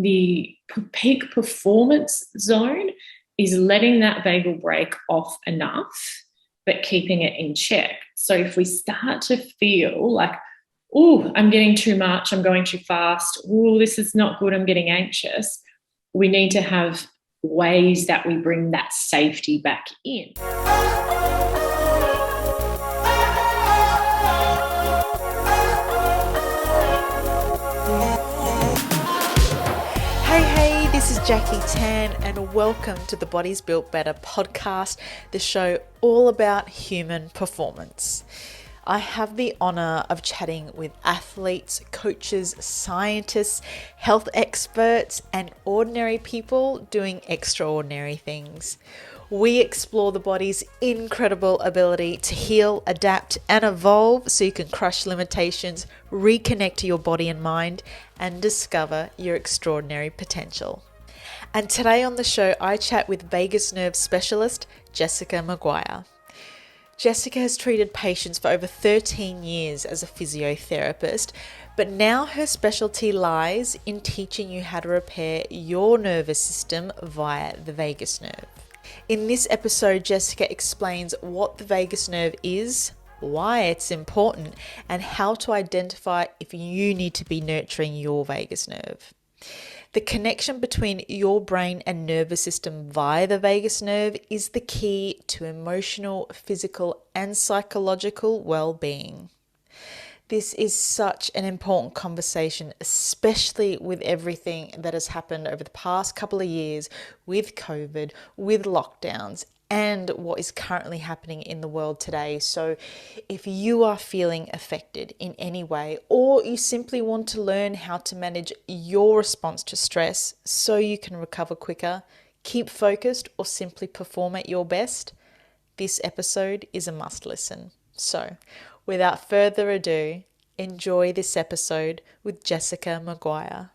the peak performance zone is letting that vagal brake off enough, but keeping it in check. So if we start to feel like, oh, I'm getting too much, I'm going too fast, oh, this is not good, I'm getting anxious, we need to have ways that we bring that safety back in. Hey, this is Jackie Tan and welcome to the Bodies Built Better podcast, the show all about human performance. I have the honor of chatting with athletes, coaches, scientists, health experts, and ordinary people doing extraordinary things. We explore the body's incredible ability to heal, adapt, and evolve so you can crush limitations, reconnect to your body and mind, and discover your extraordinary potential. And today on the show, I chat with vagus nerve specialist Jessica Maguire. Jessica has treated patients for over 13 years as a physiotherapist, but now her specialty lies in teaching you how to repair your nervous system via the vagus nerve. In this episode, Jessica explains what the vagus nerve is, why it's important, and how to identify if you need to be nurturing your vagus nerve. The connection between your brain and nervous system via the vagus nerve is the key to emotional, physical, and psychological well-being. This is such an important conversation, especially with everything that has happened over the past couple of years with COVID, with lockdowns, and what is currently happening in the world today. So if you are feeling affected in any way, or you simply want to learn how to manage your response to stress so you can recover quicker, keep focused, or simply perform at your best, this episode is a must listen. So without further ado, enjoy this episode with Jessica Maguire.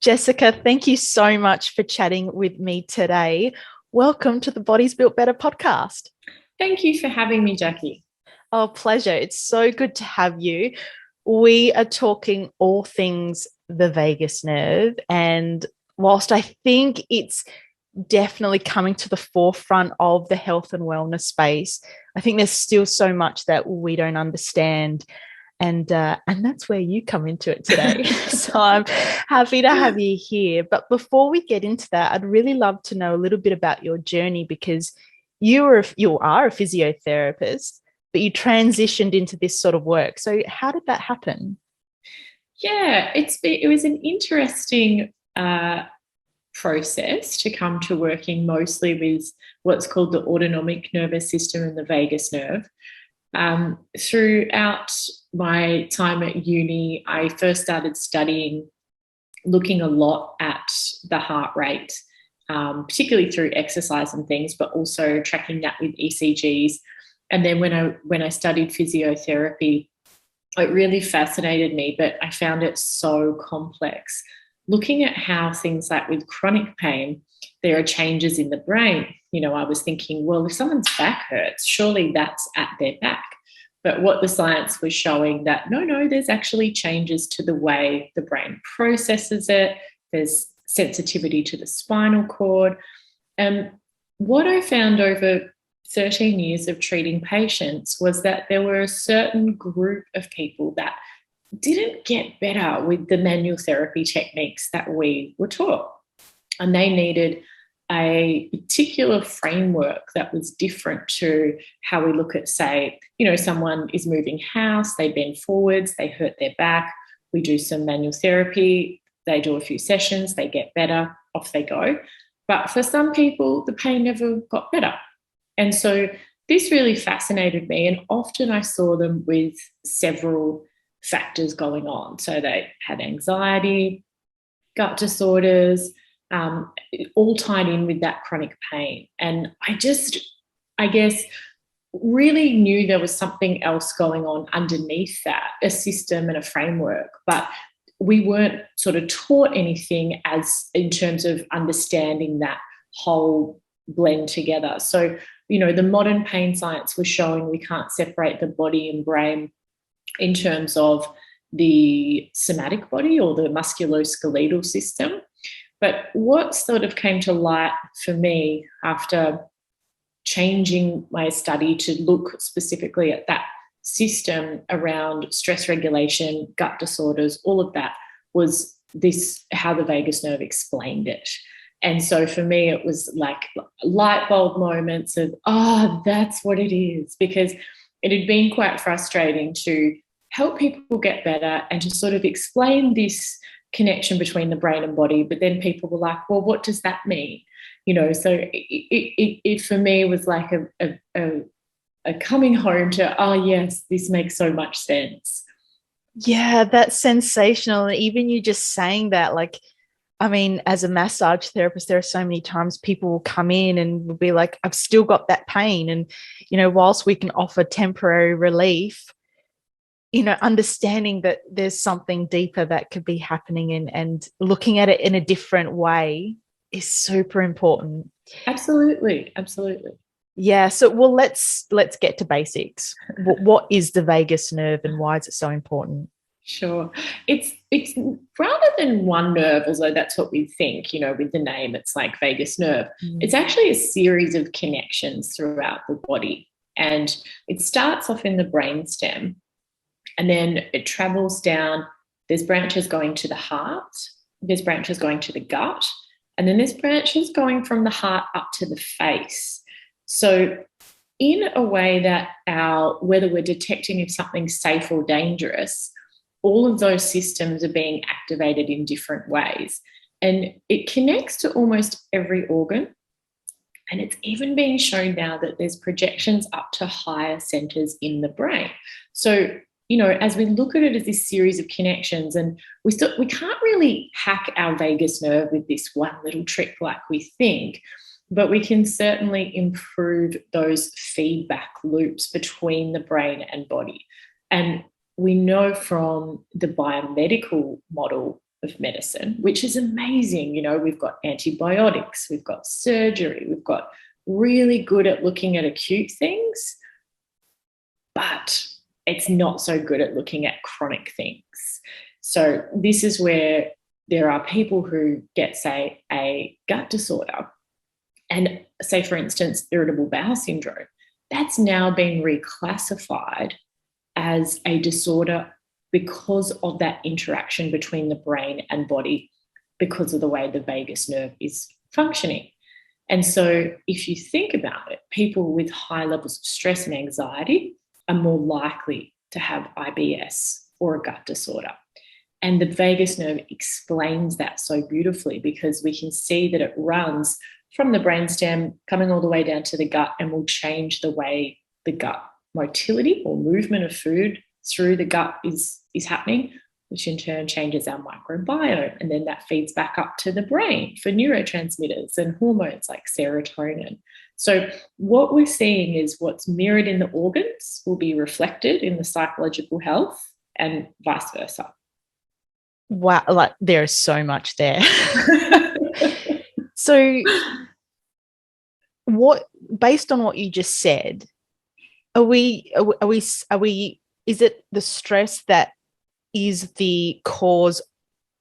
Jessica, thank you so much for chatting with me today. Welcome to the Bodies Built Better podcast. Thank you for having me, Jackie. Oh, pleasure. It's so good to have you. We are talking all things the vagus nerve, and whilst I think it's definitely coming to the forefront of the health and wellness space, I think there's still so much that we don't understand. And that's where you come into it today. So I'm happy to have you here. But before we get into that, I'd really love to know a little bit about your journey, because you are a physiotherapist, but you transitioned into this sort of work. So how did that happen? Yeah, it was an interesting process to come to working mostly with what's called the autonomic nervous system and the vagus nerve. Throughout my time at uni, I first started looking a lot at the heart rate, particularly through exercise and things, but also tracking that with ECGs. And then when I studied physiotherapy, it really fascinated me, but I found it so complex. Looking at how things like with chronic pain, there are changes in the brain. You know, I was thinking, well, if someone's back hurts, surely that's at their back. But what the science was showing that no, there's actually changes to the way the brain processes it. There's sensitivity to the spinal cord. And what I found over 13 years of treating patients was that there were a certain group of people that didn't get better with the manual therapy techniques that we were taught. And they needed a particular framework that was different to how we look at, say, someone is moving house, they bend forwards, they hurt their back, we do some manual therapy, they do a few sessions, they get better, off they go. But for some people, the pain never got better. And so this really fascinated me, and often I saw them with several factors going on. So they had anxiety, gut disorders, all tied in with that chronic pain. And I guess, really knew there was something else going on underneath that, a system and a framework, but we weren't sort of taught anything as in terms of understanding that whole blend together. So, the modern pain science was showing we can't separate the body and brain in terms of the somatic body or the musculoskeletal system. But what sort of came to light for me after changing my study to look specifically at that system around stress regulation, gut disorders, all of that, was this, how the vagus nerve explained it. And so for me, it was like light bulb moments of, oh, that's what it is, because it had been quite frustrating to help people get better and to sort of explain this connection between the brain and body. But then people were like, well, what does that mean? So it for me was like a coming home to, oh, yes, this makes so much sense. Yeah, that's sensational. And even you just saying that, like, I mean, as a massage therapist, there are so many times people will come in and will be like, I've still got that pain. And, whilst we can offer temporary relief, understanding that there's something deeper that could be happening and looking at it in a different way is super important. Absolutely. Absolutely. Yeah. So, well, let's get to basics. What is the vagus nerve and why is it so important? Sure. It's rather than one nerve, although that's what we think, with the name, it's like vagus nerve. It's actually a series of connections throughout the body. And it starts off in the brainstem, and then it travels down. There's branches going to the heart, there's branches going to the gut, and then there's branches going from the heart up to the face. So in a way that whether we're detecting if something's safe or dangerous, all of those systems are being activated in different ways. And it connects to almost every organ. And it's even being shown now that there's projections up to higher centers in the brain. So, as we look at it as this series of connections, and we can't really hack our vagus nerve with this one little trick like we think, but we can certainly improve those feedback loops between the brain and body. And we know from the biomedical model of medicine, which is amazing, we've got antibiotics, we've got surgery, we've got really good at looking at acute things, but it's not so good at looking at chronic things. So this is where there are people who get, say, a gut disorder and, say, for instance, irritable bowel syndrome. That's now been reclassified as a disorder because of that interaction between the brain and body, because of the way the vagus nerve is functioning. And so if you think about it, people with high levels of stress and anxiety are more likely to have IBS or a gut disorder. And the vagus nerve explains that so beautifully, because we can see that it runs from the brainstem coming all the way down to the gut and will change the way the gut motility or movement of food through the gut is happening, which in turn changes our microbiome. And then that feeds back up to the brain for neurotransmitters and hormones like serotonin. So what we're seeing is what's mirrored in the organs will be reflected in the psychological health and vice versa. Wow, like there's so much there. So based on what you just said, is it the stress that is the cause,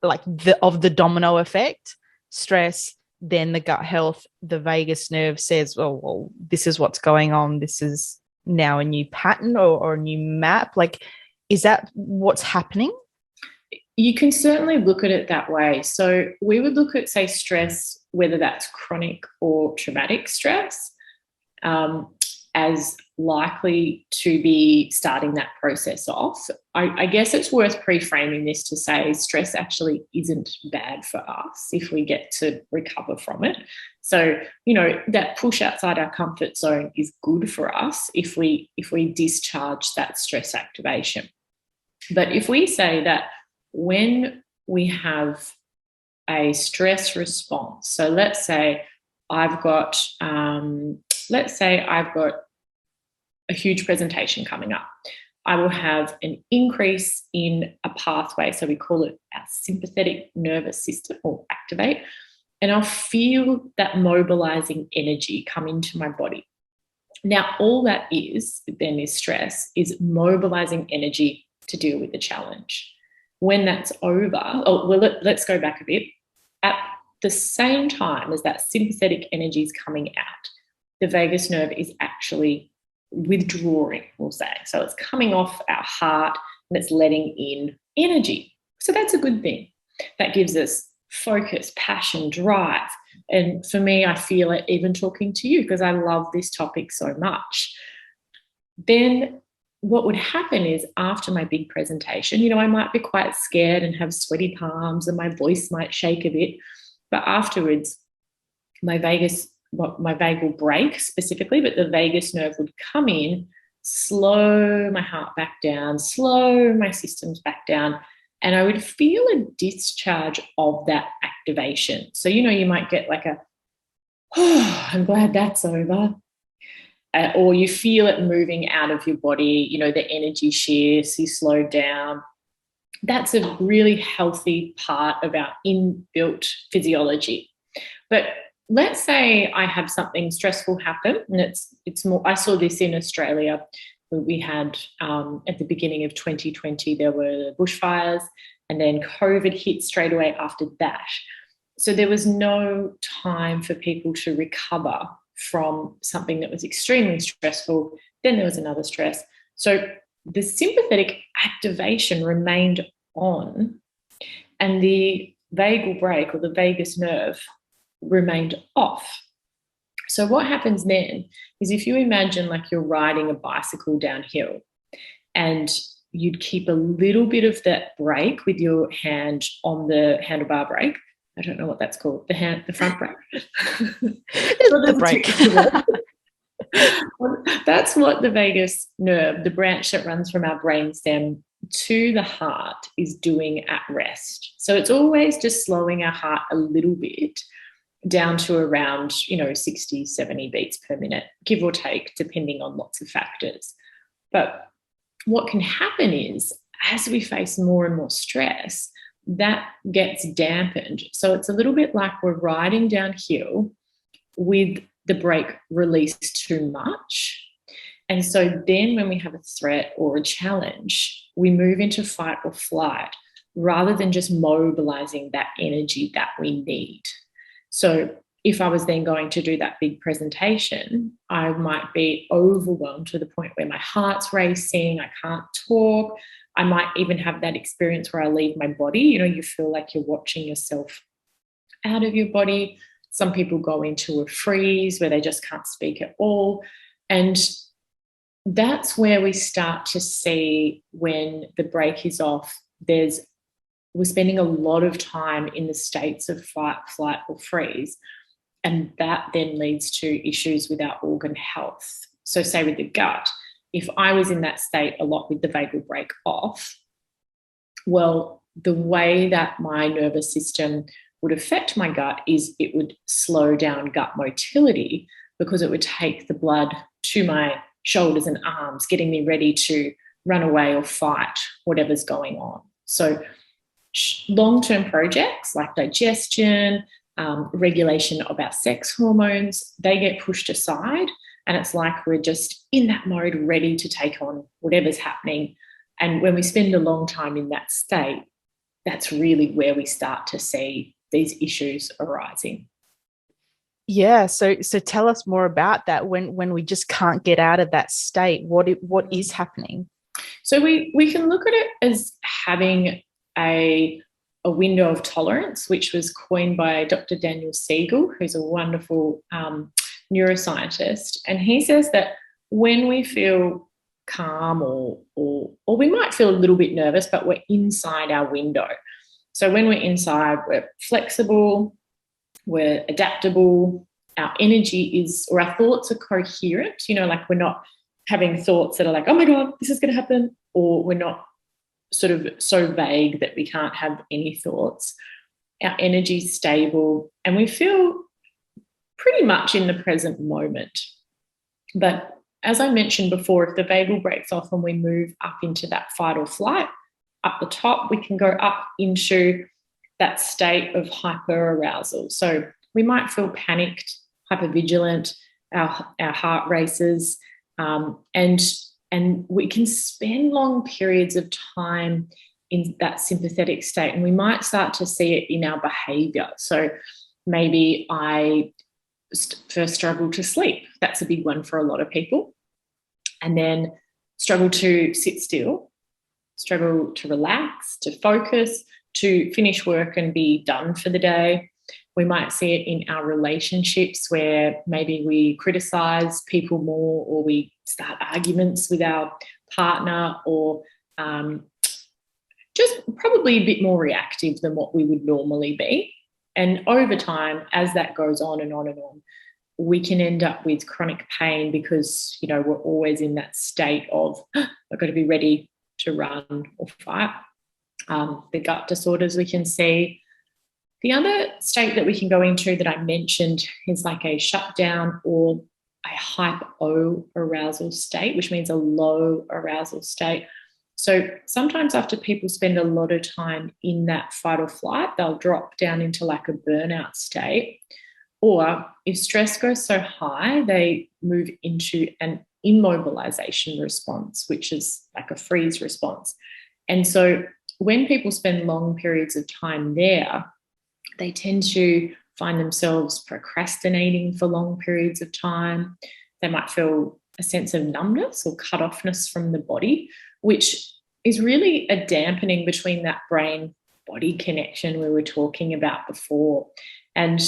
like of the domino effect? Stress, then the gut health, the vagus nerve says, well, this is what's going on. This is now a new pattern or a new map. Like, is that what's happening? You can certainly look at it that way. So we would look at, say, stress, whether that's chronic or traumatic stress, as likely to be starting that process off. I guess it's worth pre-framing this to say stress actually isn't bad for us if we get to recover from it. So, that push outside our comfort zone is good for us if we discharge that stress activation. But if we say that when we have a stress response, so let's say I've got a huge presentation coming up. I will have an increase in a pathway, so we call it our sympathetic nervous system, or activate, and I'll feel that mobilizing energy come into my body. Now, all that is then is stress, is mobilizing energy to deal with the challenge. when that's over, let's go back a bit. At the same time as that sympathetic energy is coming out, the vagus nerve is actually withdrawing, we'll say. So it's coming off our heart and it's letting in energy. So that's a good thing. That gives us focus, passion, drive. And for me, I feel it even talking to you because I love this topic so much. Then what would happen is after my big presentation, I might be quite scared and have sweaty palms and my voice might shake a bit. But afterwards, my vagal brake specifically, but the vagus nerve would come in, slow my heart back down, slow my systems back down, and I would feel a discharge of that activation. So, you might get like I'm glad that's over. Or you feel it moving out of your body, the energy shifts, you slow down. That's a really healthy part of our inbuilt physiology. But let's say I have something stressful happen, and it's more. I saw this in Australia. We had at the beginning of 2020, there were bushfires, and then COVID hit straight away after that. So there was no time for people to recover from something that was extremely stressful. Then there was another stress. So the sympathetic activation remained on, and the vagal brake or the vagus nerve remained off. So what happens then is if you imagine like you're riding a bicycle downhill and you'd keep a little bit of that brake with your hand on the handlebar brake. I don't know what that's called. The front brake. The brake. That's what the vagus nerve, the branch that runs from our brainstem to the heart, is doing at rest. So it's always just slowing our heart a little bit down to around, 60, 70 beats per minute, give or take, depending on lots of factors. But what can happen is as we face more and more stress, that gets dampened. So it's a little bit like we're riding downhill with the brake released too much. And so then when we have a threat or a challenge, we move into fight or flight rather than just mobilizing that energy that we need. So if I was then going to do that big presentation, I might be overwhelmed to the point where my heart's racing, I can't talk. I might even have that experience where I leave my body. You feel like you're watching yourself out of your body. Some people go into a freeze where they just can't speak at all. And that's where we start to see when the brake is off, we're spending a lot of time in the states of fight, flight, or freeze. And that then leads to issues with our organ health. So say with the gut, if I was in that state a lot with the vagal brake off, well, the way that my nervous system would affect my gut is it would slow down gut motility because it would take the blood to my shoulders and arms, getting me ready to run away or fight whatever's going on. So long-term projects like digestion, regulation of our sex hormones, they get pushed aside, and it's like we're just in that mode ready to take on whatever's happening. And when we spend a long time in that state, that's really where we start to see these issues arising. Yeah, so tell us more about that. When we just can't get out of that state, what is happening? So we can look at it as having a window of tolerance, which was coined by Dr. Daniel Siegel, who's a wonderful neuroscientist. And he says that when we feel calm or we might feel a little bit nervous, but we're inside our window. So when we're inside, we're flexible, we're adaptable, our energy is, or our thoughts are coherent, like we're not having thoughts that are like, oh my God, this is going to happen, or we're not sort of so vague that we can't have any thoughts. Our energy is stable and we feel pretty much in the present moment. But as I mentioned before, if the vagal breaks off and we move up into that fight or flight, up the top, we can go up into that state of hyperarousal. So we might feel panicked, hypervigilant, our heart races, and we can spend long periods of time in that sympathetic state, and we might start to see it in our behavior. So maybe I first struggle to sleep. That's a big one for a lot of people. And then struggle to sit still, struggle to relax, to focus, to finish work and be done for the day. We might see it in our relationships where maybe we criticize people more, or we start arguments with our partner, or just probably a bit more reactive than what we would normally be. And over time, as that goes on and on and on, we can end up with chronic pain because, you know, we're always in that state of, I've got to be ready to run or fight. The gut disorders we can see. The other state that we can go into that I mentioned is like a shutdown or a hypo-arousal state, which means a low arousal state. So sometimes after people spend a lot of time in that fight or flight, they'll drop down into like a burnout state. Or if stress goes so high, they move into an immobilization response, which is like a freeze response. And so when people spend long periods of time there, they tend to find themselves procrastinating for long periods of time. They might feel a sense of numbness or cut-offness from the body, which is really a dampening between that brain-body connection we were talking about before. And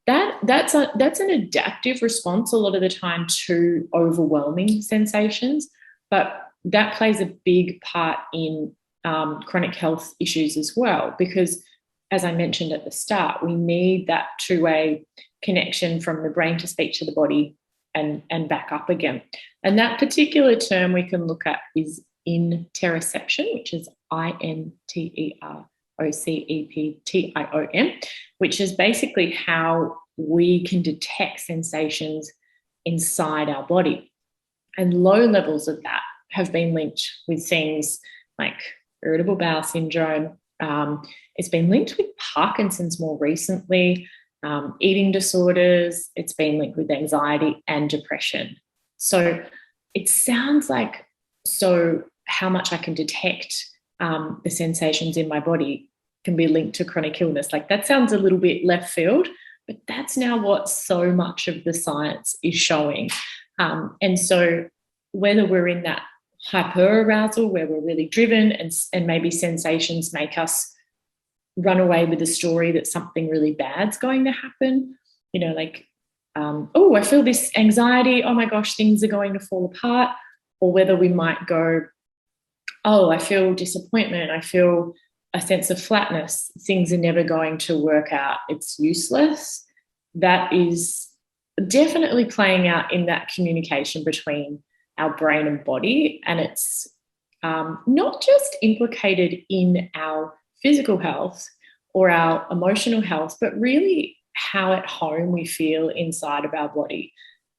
that's an adaptive response a lot of the time to overwhelming sensations, but that plays a big part in chronic health issues as well, because as I mentioned at the start, we need that two-way connection from the brain to speak to the body and back up again. And that particular term we can look at is interoception, which is interoception, which is basically how we can detect sensations inside our body. And low levels of that have been linked with things like irritable bowel syndrome. It's been linked with Parkinson's more recently, eating disorders. It's been linked with anxiety and depression. So it sounds like how much I can detect the sensations in my body can be linked to chronic illness. Like that sounds a little bit left field, but that's now what so much of the science is showing. And so whether we're in that hyperarousal where we're really driven and maybe sensations make us run away with the story that something really bad's going to happen, you know, like, oh, I feel this anxiety, oh my gosh, things are going to fall apart, or whether we might go, oh, I feel disappointment, I feel a sense of flatness, things are never going to work out, it's useless. That is definitely playing out in that communication between our brain and body, and it's not just implicated in our physical health or our emotional health, but really how at home we feel inside of our body.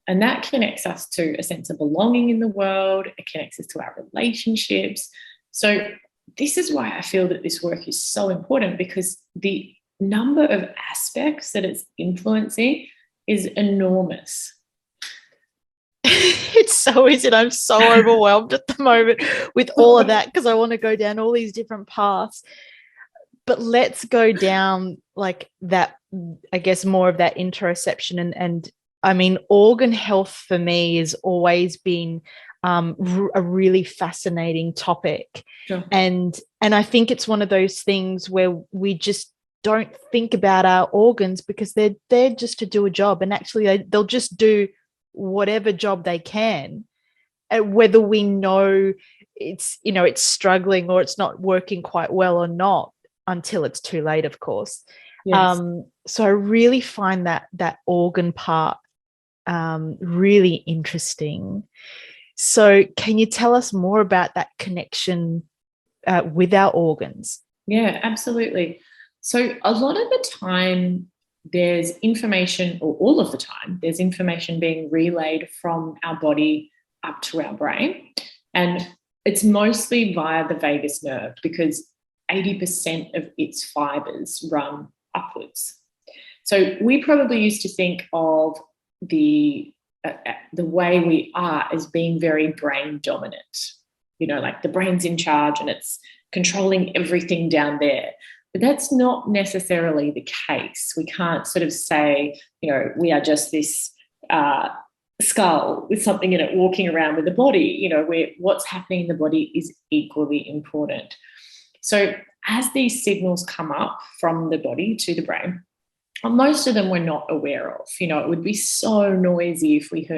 And that connects us to a sense of belonging in the world. It connects us to our relationships. So this is why I feel that this work is so important, because the number of aspects that it's influencing is enormous. It's so easy. I'm so overwhelmed at the moment with all of that because I want to go down all these different paths. But let's go down like that, I guess, more of that interoception. And I mean, organ health for me has always been a really fascinating topic. Sure. And I think it's one of those things where we just don't think about our organs because they're there just to do a job. And actually they'll just do whatever job they can, whether we know it's, you know, it's struggling or it's not working quite well or not, until it's too late, of course. Yes. So I really find that organ part really interesting. So can you tell us more about that connection with our organs? Yeah, absolutely. So a lot of the time there's information, or all of the time, there's information being relayed from our body up to our brain. And it's mostly via the vagus nerve because 80% of its fibers run upwards. So we probably used to think of the way we are as being very brain dominant. like the brain's in charge and it's controlling everything down there. But that's not necessarily the case. We can't sort of say, we are just this skull with something in it walking around with the body. What's happening in the body is equally important. So as these signals come up from the body to the brain, most of them we're not aware of. It would be so noisy if we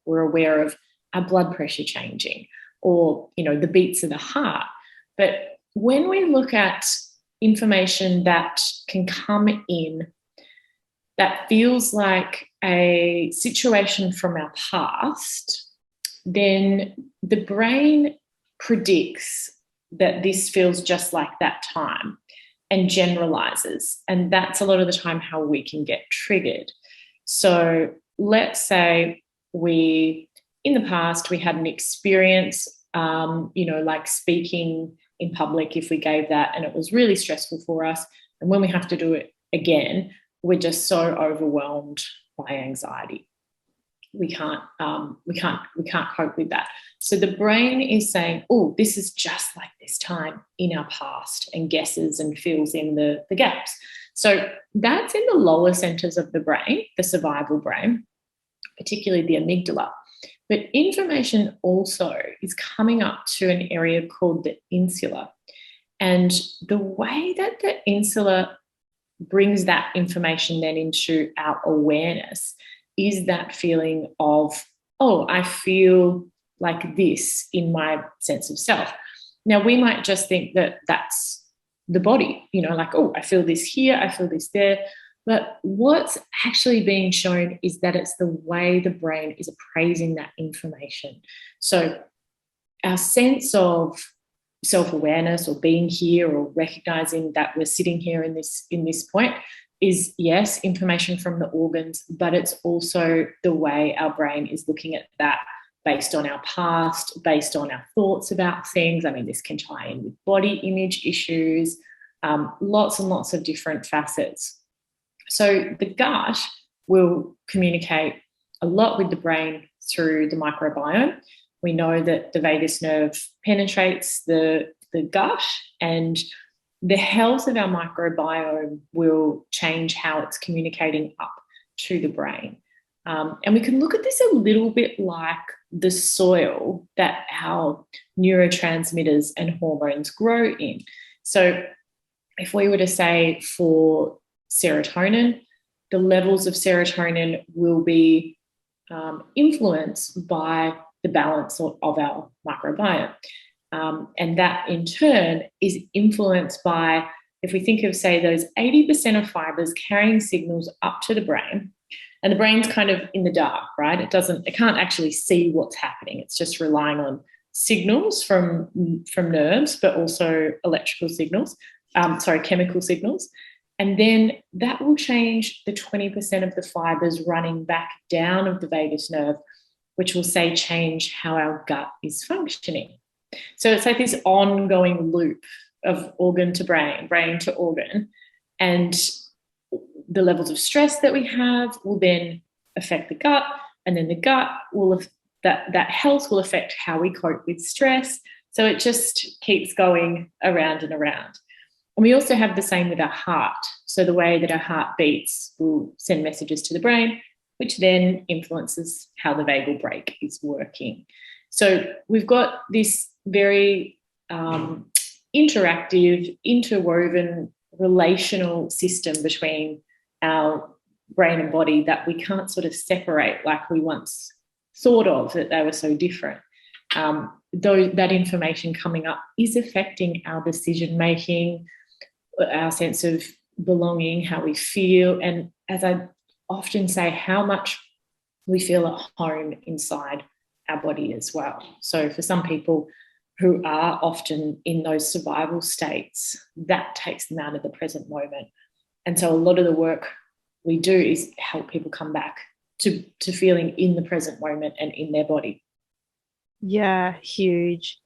were aware of our blood pressure changing or, the beats of the heart. But when we look at information that can come in that feels like a situation from our past, then the brain predicts that this feels just like that time and generalizes. And that's a lot of the time how we can get triggered. So let's say in the past, we had an experience, like speaking in public, if we gave that, and it was really stressful for us. And when we have to do it again, we're just so overwhelmed by anxiety. We can't cope with that. So the brain is saying, oh, this is just like this time in our past, and guesses and fills in the gaps. So that's in the lower centers of the brain, the survival brain, particularly the amygdala. But information also is coming up to an area called the insula. And the way that the insula brings that information then into our awareness is that feeling of, oh, I feel like this in my sense of self. Now, we might just think that that's the body, like, oh, I feel this here, I feel this there. But what's actually being shown is that it's the way the brain is appraising that information. So our sense of self-awareness or being here or recognizing that we're sitting here in this point is, yes, information from the organs, but it's also the way our brain is looking at that based on our past, based on our thoughts about things. I mean, this can tie in with body image issues, lots and lots of different facets. So the gut will communicate a lot with the brain through the microbiome. We know that the vagus nerve penetrates the gut, and the health of our microbiome will change how it's communicating up to the brain. And we can look at this a little bit like the soil that our neurotransmitters and hormones grow in. So if we were to say for serotonin, the levels of serotonin will be influenced by the balance of our microbiome. And that in turn is influenced by, if we think of, say, those 80% of fibers carrying signals up to the brain, and the brain's kind of in the dark, right? It can't actually see what's happening. It's just relying on signals from nerves, but also chemical signals. And then that will change the 20% of the fibers running back down of the vagus nerve, which will change how our gut is functioning. So it's like this ongoing loop of organ to brain, brain to organ. And the levels of stress that we have will then affect the gut. And then the gut that health will affect how we cope with stress. So it just keeps going around and around. And we also have the same with our heart. So the way that our heart beats will send messages to the brain, which then influences how the vagal brake is working. So we've got this very interactive, interwoven, relational system between our brain and body that we can't sort of separate like we once thought of, that they were so different. Though that information coming up is affecting our decision-making, our sense of belonging, how we feel, and as I often say, how much we feel at home inside our body as well. So for some people who are often in those survival states, that takes them out of the present moment. And so a lot of the work we do is help people come back to feeling in the present moment and in their body. Yeah, huge.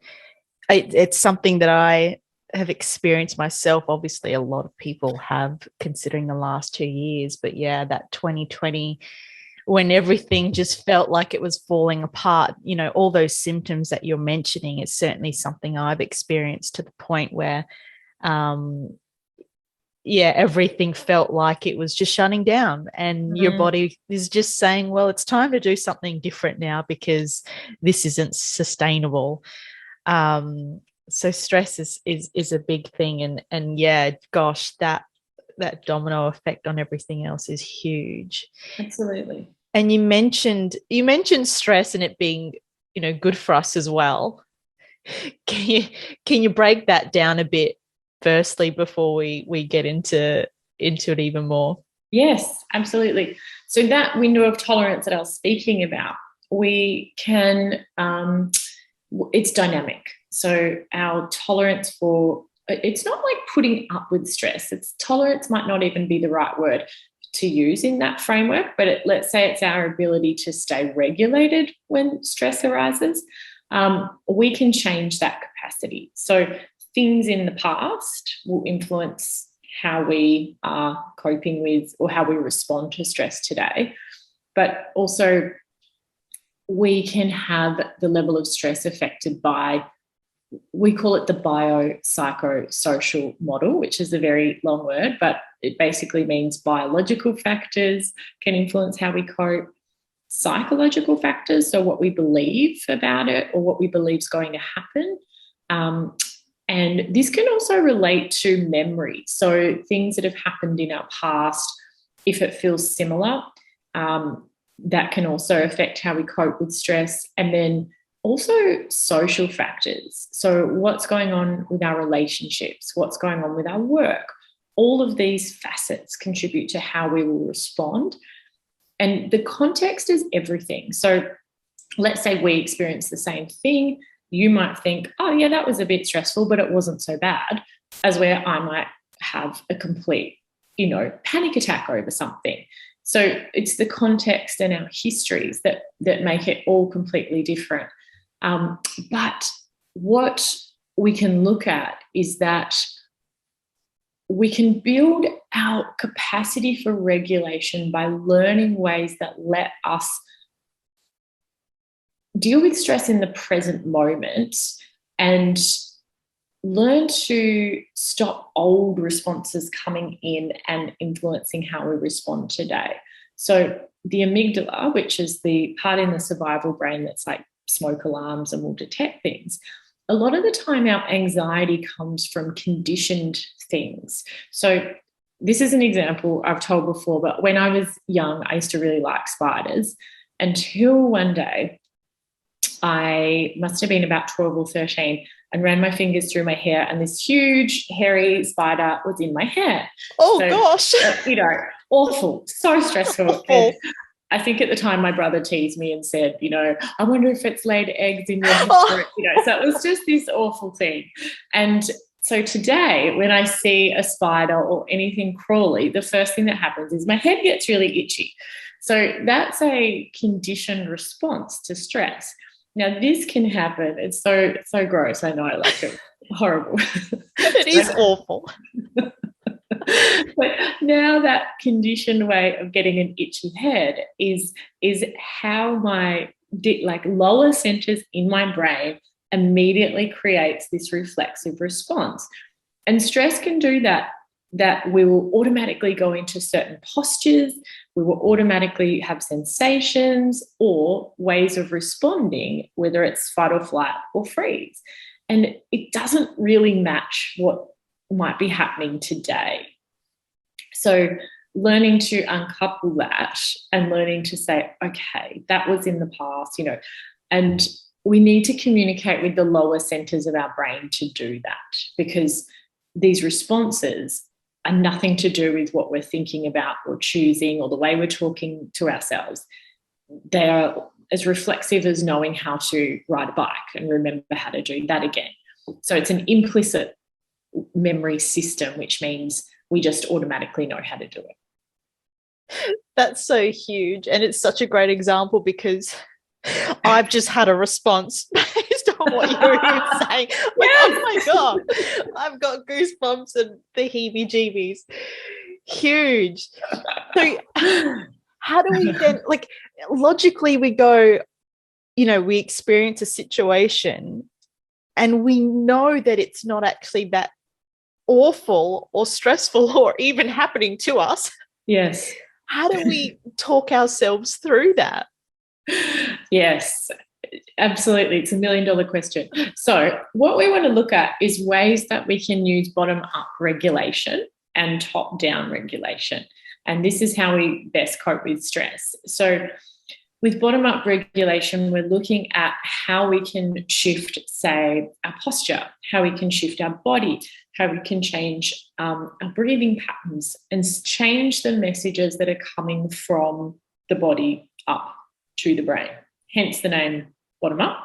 It's something that I have experienced myself. Obviously, a lot of people have, considering the last 2 years. But yeah, that 2020, when everything just felt like it was falling apart. You know, all those symptoms that you're mentioning is certainly something I've experienced, to the point where everything felt like it was just shutting down, and your body is just saying, well, it's time to do something different now, because this isn't sustainable. So stress is a big thing, and yeah, gosh, that domino effect on everything else is huge. Absolutely. And you mentioned stress and it being, you know, good for us as well. Can you break that down a bit firstly before we get into it even more? Yes, absolutely. So that window of tolerance that I was speaking about, we can, it's dynamic. So our tolerance for, it's not like putting up with stress. It's tolerance might not even be the right word to use in that framework, but let's say it's our ability to stay regulated when stress arises. We can change that capacity. So things in the past will influence how we are coping with or how we respond to stress today. But also, we can have the level of stress affected by, we call it the biopsychosocial model, which is a very long word, but it basically means biological factors can influence how we cope, psychological factors, so what we believe about it or what we believe is going to happen. And this can also relate to memory. So things that have happened in our past, if it feels similar, that can also affect how we cope with stress. And then also social factors. So what's going on with our relationships, what's going on with our work, all of these facets contribute to how we will respond. And the context is everything. So let's say we experience the same thing. You might think, oh, yeah, that was a bit stressful, but it wasn't so bad, as where I might have a complete, panic attack over something. So it's the context and our histories that make it all completely different. But what we can look at is that we can build our capacity for regulation by learning ways that let us deal with stress in the present moment and learn to stop old responses coming in and influencing how we respond today. So the amygdala, which is the part in the survival brain that's like smoke alarms and will detect things, a lot of the time our anxiety comes from conditioned things. So this is an example I've told before, but when I was young, I used to really like spiders until one day I must have been about 12 or 13 and ran my fingers through my hair and this huge hairy spider was in my hair. Oh, so, gosh. Awful, so stressful. Awful. I think at the time my brother teased me and said, I wonder if it's laid eggs in your hair. So it was just this awful thing. And so today when I see a spider or anything crawly, the first thing that happens is my head gets really itchy. So that's a conditioned response to stress. Now, this can happen. It's so gross. I know, like it's horrible. It is awful. But now that conditioned way of getting an itchy head is how my lower centers in my brain immediately creates this reflexive response. And stress can do that we will automatically go into certain postures, we will automatically have sensations or ways of responding, whether it's fight or flight or freeze. And it doesn't really match what might be happening today. So learning to uncouple that and learning to say, okay, that was in the past, and we need to communicate with the lower centers of our brain to do that, because these responses are nothing to do with what we're thinking about or choosing or the way we're talking to ourselves. They are as reflexive as knowing how to ride a bike and remember how to do that again. So it's an implicit memory system, which means we just automatically know how to do it. That's so huge. And it's such a great example because I've just had a response based on what you were saying. Like, yes. Oh my God, I've got goosebumps and the heebie-jeebies. Huge. So how do we then, like, logically we go, we experience a situation and we know that it's not actually that awful or stressful or even happening to us. Yes. How do we talk ourselves through that? Yes, absolutely. It's $1 million question. So what we want to look at is ways that we can use bottom-up regulation and top-down regulation. And this is how we best cope with stress. So with bottom-up regulation, we're looking at how we can shift, say, our posture, how we can shift our body, how we can change our breathing patterns and change the messages that are coming from the body up to the brain, hence the name bottom-up.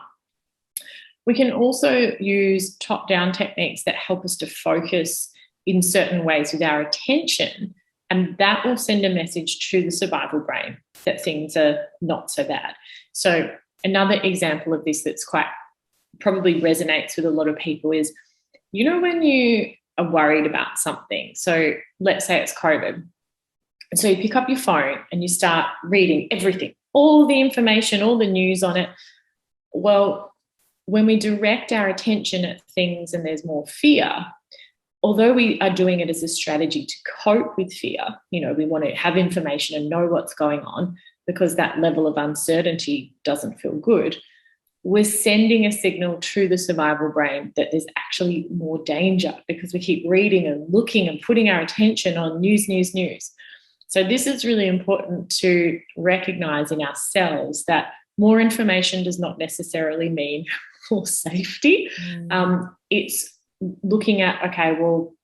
We can also use top-down techniques that help us to focus in certain ways with our attention, and that will send a message to the survival brain that things are not so bad. So another example of this that's quite probably resonates with a lot of people is, when you are worried about something, so let's say it's COVID, so you pick up your phone and you start reading everything, all the information, all the news on it. Well, when we direct our attention at things and there's more fear, although we are doing it as a strategy to cope with fear, we want to have information and know what's going on because that level of uncertainty doesn't feel good. We're sending a signal to the survival brain that there's actually more danger because we keep reading and looking and putting our attention on news. So this is really important to recognize in ourselves, that more information does not necessarily mean more safety. It's looking at, okay, well,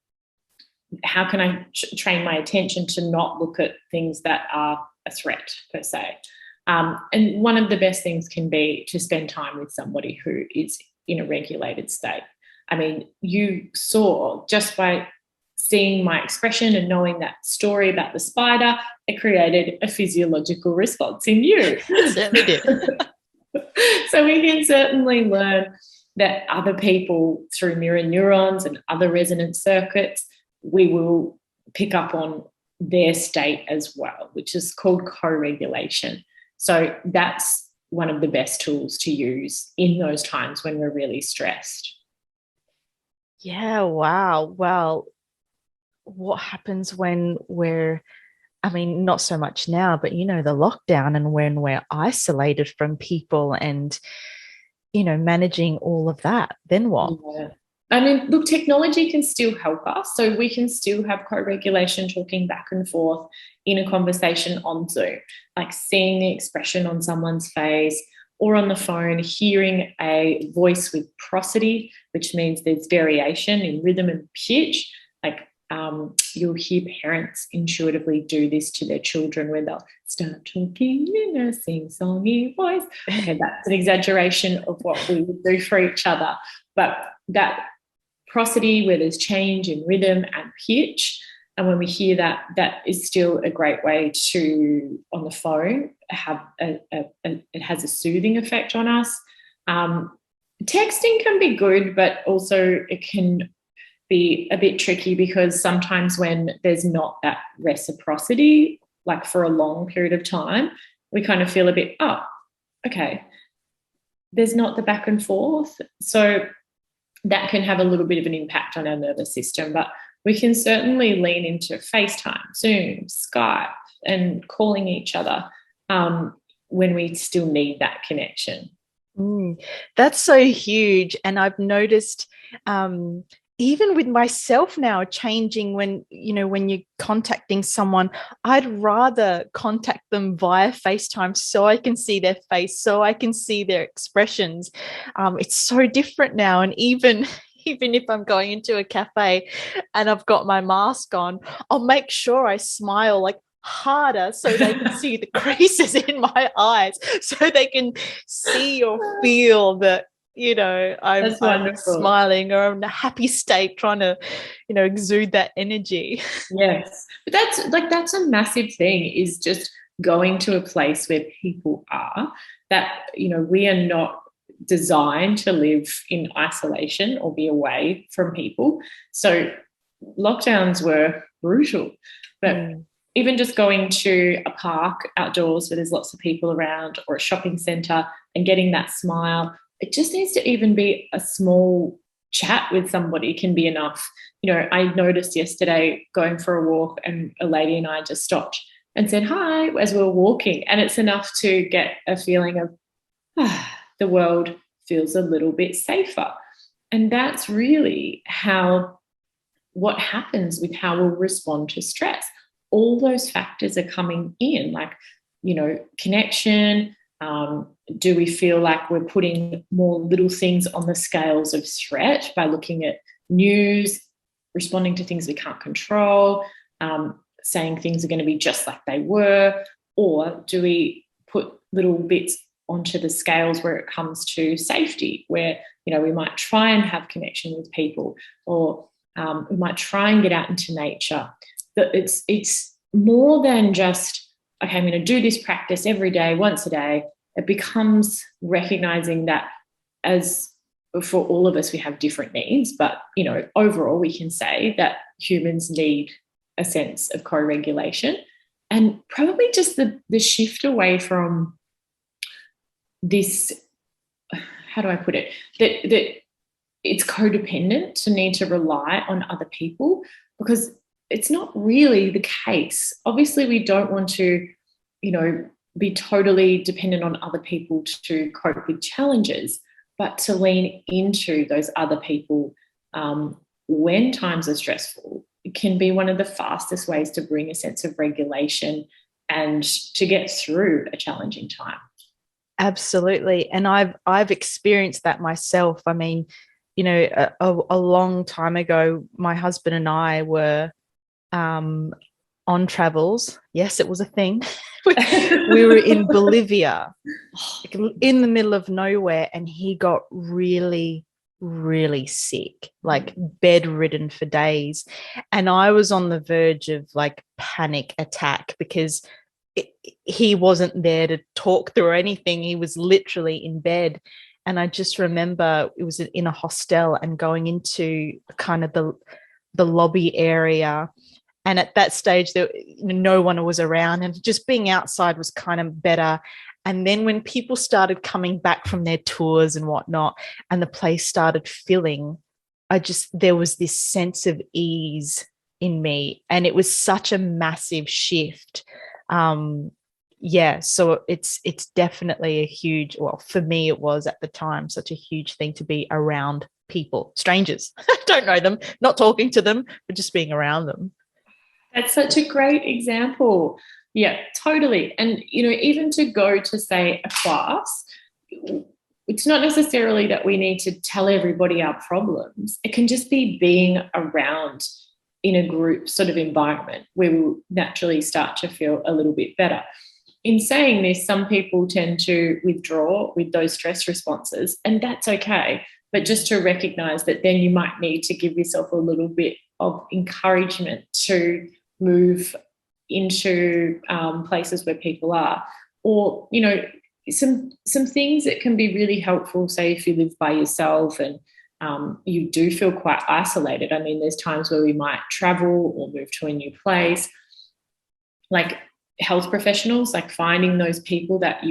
how can I train my attention to not look at things that are a threat per se? And one of the best things can be to spend time with somebody who is in a regulated state. I mean, you saw just by seeing my expression and knowing that story about the spider, it created a physiological response in you. It certainly did. So we can certainly learn that other people, through mirror neurons and other resonance circuits, we will pick up on their state as well, which is called co-regulation. So that's one of the best tools to use in those times when we're really stressed. Yeah, wow. Well, what happens when not so much now, but the lockdown, and when we're isolated from people and, managing all of that, then what? Yeah. I mean, look, technology can still help us. So we can still have co-regulation, talking back and forth in a conversation on Zoom, like seeing the expression on someone's face, or on the phone, hearing a voice with prosody, which means there's variation in rhythm and pitch. Like you'll hear parents intuitively do this to their children, where they'll start talking in a sing-songy voice. Okay, that's an exaggeration of what we would do for each other. But that prosody, where there's change in rhythm and pitch, and when we hear that, that is still a great way to, on the phone, have it has a soothing effect on us. Texting can be good, but also it can be a bit tricky, because sometimes when there's not that reciprocity, like for a long period of time, we kind of feel a bit, okay, there's not the back and forth. So that can have a little bit of an impact on our nervous system. But we can certainly lean into FaceTime, Zoom, Skype, and calling each other when we still need that connection. That's so huge. And I've noticed even with myself now, changing when you're contacting someone, I'd rather contact them via FaceTime so I can see their face, so I can see their expressions. It's so different now. And even if I'm going into a cafe and I've got my mask on, I'll make sure I smile like harder so they can see the creases in my eyes, so they can see or feel that I'm smiling, or I'm in a happy state, trying to exude that energy. Yes, but that's a massive thing, is just going to a place where people are, that we are not designed to live in isolation or be away from people. So lockdowns were brutal, but even just going to a park outdoors where there's lots of people around, or a shopping centre, and getting that smile. It just needs to even be a small chat with somebody can be enough. I noticed yesterday going for a walk, and a lady and I just stopped and said hi as we were walking. And it's enough to get a feeling of, the world feels a little bit safer. And that's really what happens with how we'll respond to stress. All those factors are coming in, like, connection. Do we feel like we're putting more little things on the scales of threat by looking at news, responding to things we can't control, saying things are going to be just like they were? Or do we put little bits onto the scales where it comes to safety, where, we might try and have connection with people, or we might try and get out into nature? But it's more than just, okay, I'm going to do this practice every day, once a day. It becomes recognizing that, as for all of us, we have different needs, but, overall we can say that humans need a sense of co-regulation, and probably just the shift away from this, how do I put it, that it's codependent to need to rely on other people, because it's not really the case. Obviously, we don't want to, be totally dependent on other people to cope with challenges, but to lean into those other people when times are stressful, it can be one of the fastest ways to bring a sense of regulation and to get through a challenging time. Absolutely. And I've experienced that myself. I mean, a long time ago, my husband and I were on travels. Yes, it was a thing. We were in Bolivia, in the middle of nowhere, and he got really, really sick, like bedridden for days. And I was on the verge of like panic attack, because he wasn't there to talk through anything. He was literally in bed. And I just remember it was in a hostel, and going into kind of the lobby area. And at that stage, no one was around, and just being outside was kind of better. And then when people started coming back from their tours and whatnot, and the place started filling, there was this sense of ease in me. And it was such a massive shift. So it's definitely a huge, well, for me, it was at the time such a huge thing to be around people, strangers. Don't know them, not talking to them, but just being around them. That's such a great example. Yeah, totally. And, even to go to, say, a class, it's not necessarily that we need to tell everybody our problems. It can just be being around in a group sort of environment where we'll naturally start to feel a little bit better. In saying this, some people tend to withdraw with those stress responses, and that's okay. But just to recognize that then you might need to give yourself a little bit of encouragement to move into places where people are, or some things that can be really helpful. Say if you live by yourself and you do feel quite isolated. I mean, there's times where we might travel or move to a new place, like health professionals, like finding those people that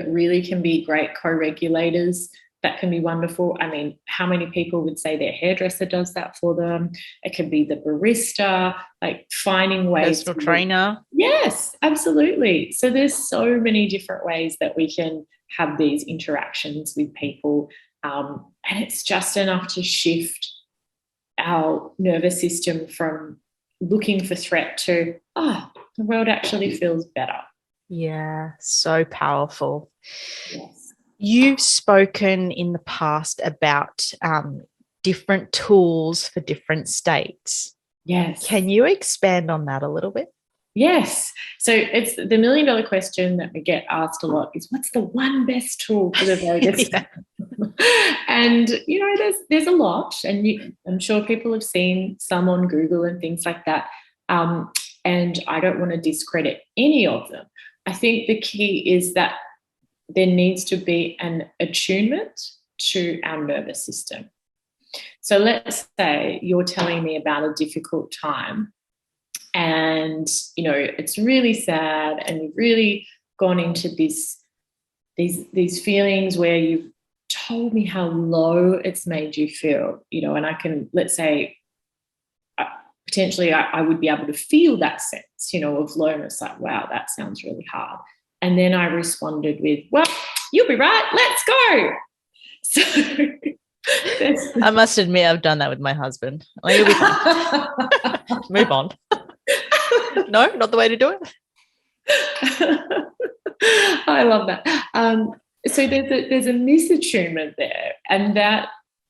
really can be great co-regulators. That can be wonderful. I mean, how many people would say their hairdresser does that for them? It can be the barista, like finding ways. Personal trainer. Yes, absolutely. So there's so many different ways that we can have these interactions with people. And it's just enough to shift our nervous system from looking for threat to, the world actually feels better. Yeah, so powerful. Yes. You've spoken in the past about different tools for different states. Yes. Can you expand on that a little bit? Yes. So it's the $1 million question that we get asked a lot is, what's the one best tool for the vagus? Yeah. And, there's a lot, and I'm sure people have seen some on Google and things like that. And I don't want to discredit any of them. I think the key is that there needs to be an attunement to our nervous system. So let's say you're telling me about a difficult time, and, you know, it's really sad, and you've really gone into these feelings where you've told me how low it's made you feel, you know, and I can, let's say, potentially I would be able to feel that sense, you know, of lowness, like, wow, that sounds really hard. And then I responded with, well, you'll be right, let's go. So I must admit, I've done that with my husband. Oh, you'll be fine. Move on. No, not the way to do it. I love that. So there's a misattunement there, and that,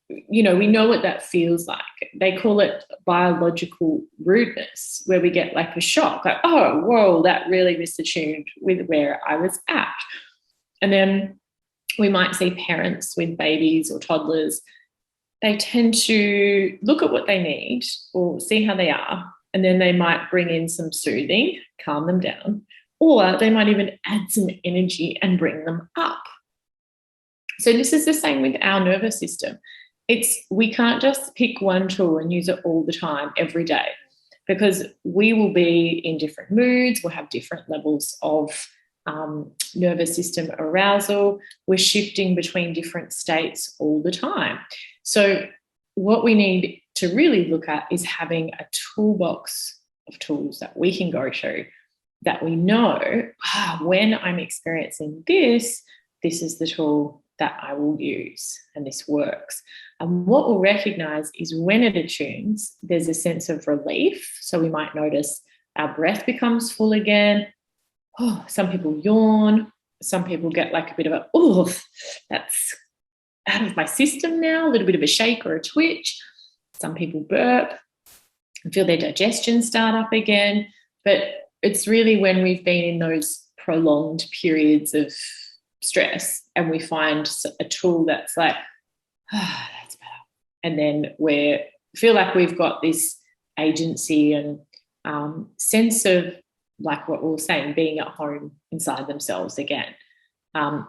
you know, we know what that feels like. They call it biological rudeness, where we get like a shock, like, oh, whoa, that really misattuned with where I was at. And then we might see parents with babies or toddlers, they tend to look at what they need or see how they are, and then they might bring in some soothing, calm them down, or they might even add some energy and bring them up. So this is the same with our nervous system. We can't just pick one tool and use it all the time, every day, because we will be in different moods, we'll have different levels of nervous system arousal. We're shifting between different states all the time. So what we need to really look at is having a toolbox of tools that we can go to, that we know, when I'm experiencing this, this is the tool that I will use, and this works. And what we'll recognize is when it attunes, there's a sense of relief. So we might notice our breath becomes full again. Oh, some people yawn. Some people get like a bit of a, oh, that's out of my system now, a little bit of a shake or a twitch. Some people burp and feel their digestion start up again. But it's really when we've been in those prolonged periods of stress and we find a tool that's like, that's better. And then we feel like we've got this agency and sense of, like what we were saying, being at home inside themselves again.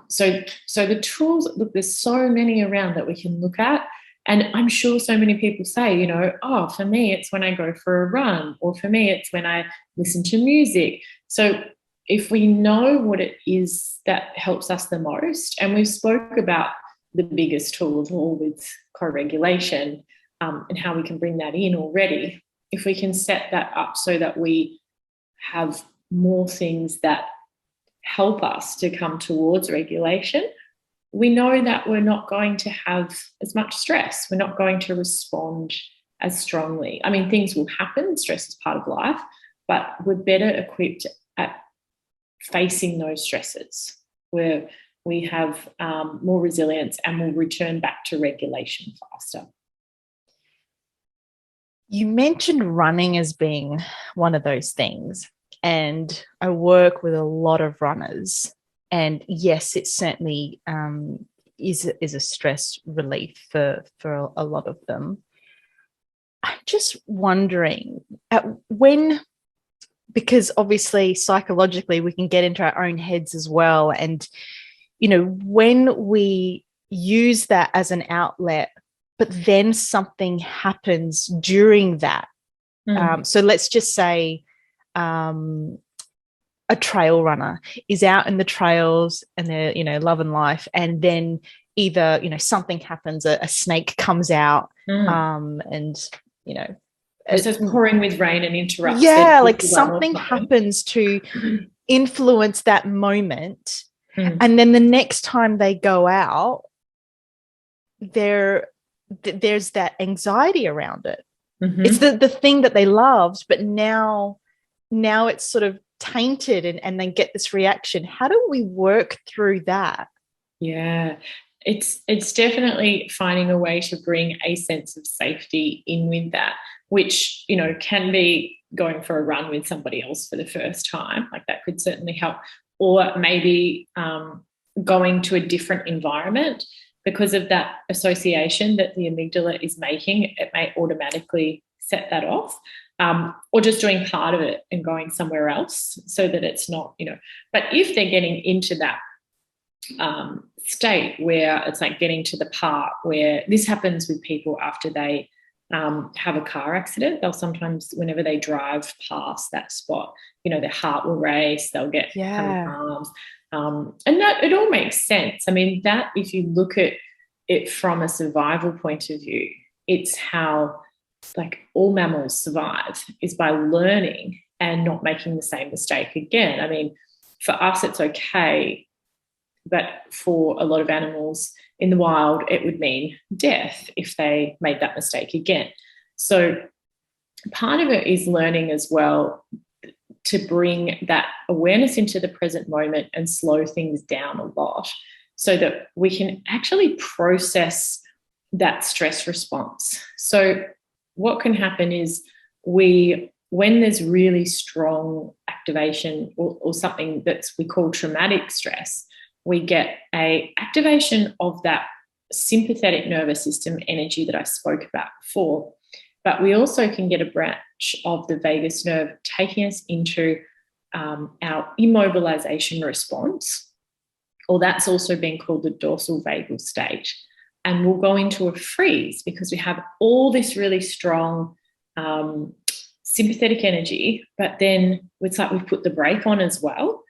So the tools, look, there's so many around that we can look at. And I'm sure so many people say, you know, oh, for me, it's when I go for a run, or for me, it's when I listen to music. So if we know what it is that helps us the most, and we've spoke about the biggest tool of all with co-regulation, and how we can bring that in already, if we can set that up so that we have more things that help us to come towards regulation, we know that we're not going to have as much stress. We're not going to respond as strongly. I mean, things will happen. Stress is part of life, but we're better equipped at facing those stresses, where we have more resilience and will return back to regulation faster. You mentioned running as being one of those things, and I work with a lot of runners, and yes, it certainly is a stress relief for a lot of them. I'm just wondering, because obviously psychologically we can get into our own heads as well, and you know, when we use that as an outlet, but then something happens during that. So let's just say a trail runner is out in the trails and they're, you know, loving life, and then either, you know, something happens, a snake comes out, and, you know, it's just pouring with rain and interrupts. Yeah, like something happens to influence that moment. And then the next time they go out, there's that anxiety around it. It's the thing that they loved, but now it's sort of tainted, and then get this reaction. How do we work through that? Yeah, it's definitely finding a way to bring a sense of safety in with that, which, you know, can be going for a run with somebody else for the first time. Like, that could certainly help. Or maybe going to a different environment, because of that association that the amygdala is making, it may automatically set that off. Or just doing part of it and going somewhere else, so that it's not, you know. But if they're getting into that state where it's like getting to the part where this happens with people after they have a car accident, they'll sometimes, whenever they drive past that spot, their heart will race, they'll get kind of arms. And that it all makes sense. I mean, that if you look at it from a survival point of view, it's how like all mammals survive is by learning and not making the same mistake again. I mean, for us, it's okay, but for a lot of animals in the wild, it would mean death if they made that mistake again. So part of it is learning as well to bring that awareness into the present moment and slow things down a lot so that we can actually process that stress response. So what can happen is when there's really strong activation or something that we call traumatic stress, we get a activation of that sympathetic nervous system energy that I spoke about before. But we also can get a branch of the vagus nerve taking us into our immobilization response, or that's also been called the dorsal vagal state. And we'll go into a freeze because we have all this really strong sympathetic energy, but then it's like we've put the brake on as well.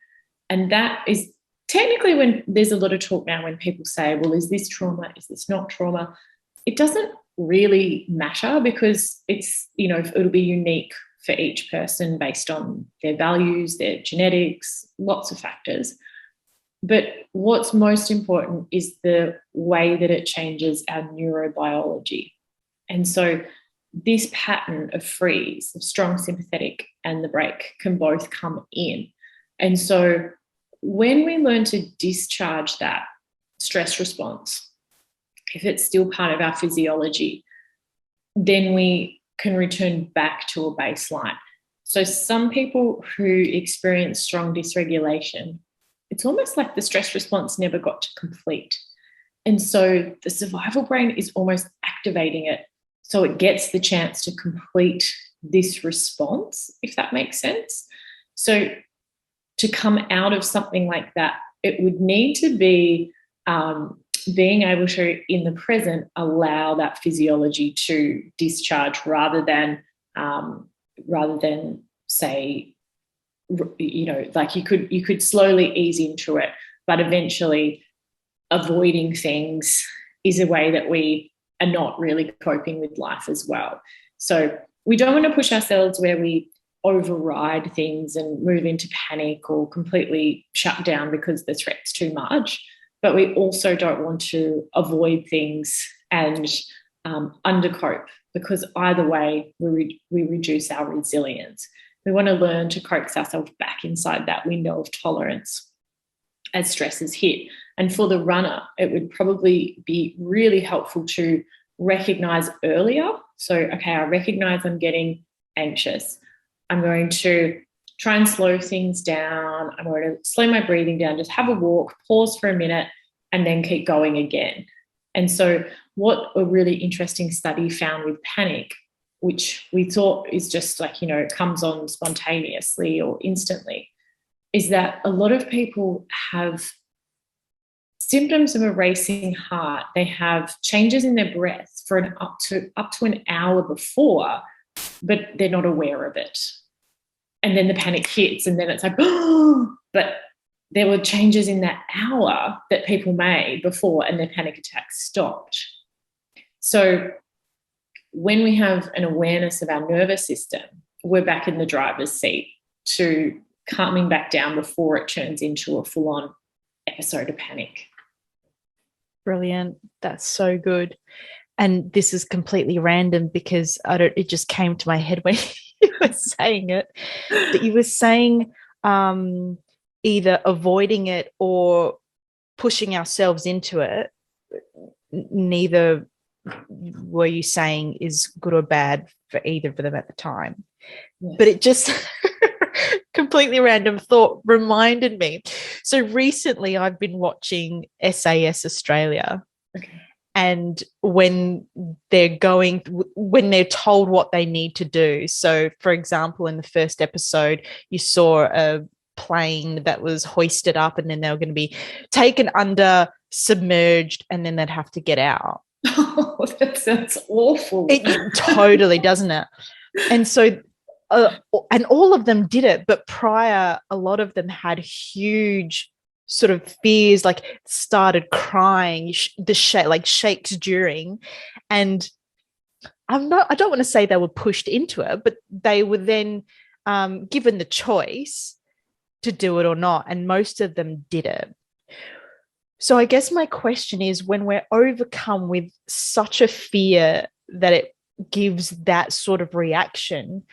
And that is technically when there's a lot of talk now when people say, well, is this trauma? Is this not trauma? It doesn't really matter because it'll be unique for each person based on their values, their genetics, lots of factors. But what's most important is the way that it changes our neurobiology. And so this pattern of freeze, of strong sympathetic and the brake can both come in. And so when we learn to discharge that stress response, if it's still part of our physiology, then we can return back to a baseline. So some people who experience strong dysregulation, it's almost like the stress response never got to complete. And so the survival brain is almost activating it so it gets the chance to complete this response, if that makes sense. So to come out of something like that, it would need to be being able to, in the present, allow that physiology to discharge rather than say, like you could slowly ease into it, but eventually avoiding things is a way that we are not really coping with life as well. So we don't want to push ourselves where we override things and move into panic or completely shut down because the threat's too much. But we also don't want to avoid things and undercope, because either way we reduce our resilience. We want to learn to coax ourselves back inside that window of tolerance as stresses hit. And for the runner, it would probably be really helpful to recognize earlier. So, okay, I recognize I'm getting anxious. I'm going to try and slow things down. I'm going to slow my breathing down, just have a walk, pause for a minute, and then keep going again. And so what a really interesting study found with panic, which we thought is just like, comes on spontaneously or instantly, is that a lot of people have symptoms of a racing heart. They have changes in their breath for up to an hour before, but they're not aware of it. And then the panic hits, and then it's like, oh, but there were changes in that hour that people made before, and their panic attacks stopped. So when we have an awareness of our nervous system, we're back in the driver's seat to calming back down before it turns into a full-on episode of panic. Brilliant. That's so good. And this is completely random because it just came to my head when you were saying it. But you were saying either avoiding it or pushing ourselves into it. Neither were you saying is good or bad for either of them at the time. Yes. But it just completely random thought reminded me. So recently I've been watching SAS Australia. Okay. And when they're told what they need to do. So, for example, in the first episode, you saw a plane that was hoisted up and then they were going to be taken under, submerged, and then they'd have to get out. Oh, that sounds awful. It totally, doesn't it? And so, and all of them did it, but prior, a lot of them had huge sort of fears, like started crying, like shakes during. And I don't want to say they were pushed into it, but they were then given the choice to do it or not. And most of them did it. So I guess my question is, when we're overcome with such a fear that it gives that sort of reaction,